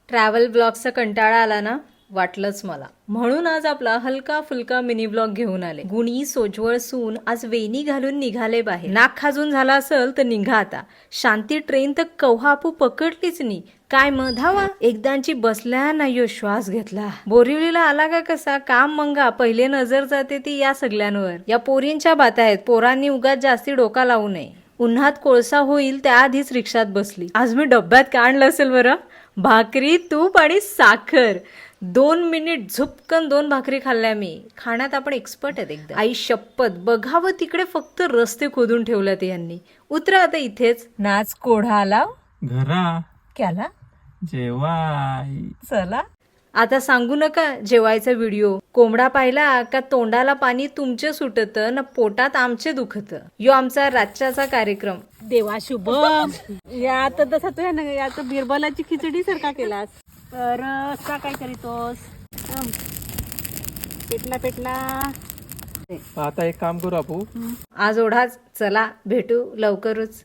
Travel ब्लॉगचा कंटाळा आला ना, वाटलंच मला. म्हणून आज आपला हलका फुलका मिनी ब्लॉग घेऊन आले. गुणी सोजवळ सून आज वेणी घालून निघाले बाहेर. नाक खाजून झाला असेल तर निघा आता. शांती ट्रेन तर कव्हा आपू पकडलीच नाही. काय मग धावा. एकदांची बसल्या नाही श्वास घेतला. बोरिवलीला आला का कसा काम मंगा पहिले नजर जाते ती या सगळ्यांवर. या पोरींच्या बाता आहेत. पोरांनी उगाच जास्ती डोका लावू नये. उन्हात कोळसा होईल त्याआधीच रिक्षात बसली. आज मी डब्यात काय आणलं असेल बरं? भाकरी, तूप आणि साखर. 2 मिनिट झुपकन 2 भाकरी खाल्ल्या मी. खाण्यात आपण एक्सपर्ट आहेत एकदम. आई शपथ, बघावं तिकडे फक्त रस्ते खोदून ठेवल्यात यांनी. उतरा आता इथेच. नाच कोढा आला घरा क्याला जेवाय. चला आता सांगू नका जेवायचा व्हिडिओ. कोंबडा पाहिला का तोंडाला पाणी तुमचे सुटत ना पोटात आमचे दुखत. यो आमचा रातच्याचा कार्यक्रम. देवा शुभम. या आता तसा तू ना आता बिरबलाची खिचडी सारखा केलास तर असा काय करीतोस. पेटला पेटला. आता एक काम करू आपू. आज ओढाच. चला भेटू लवकरच.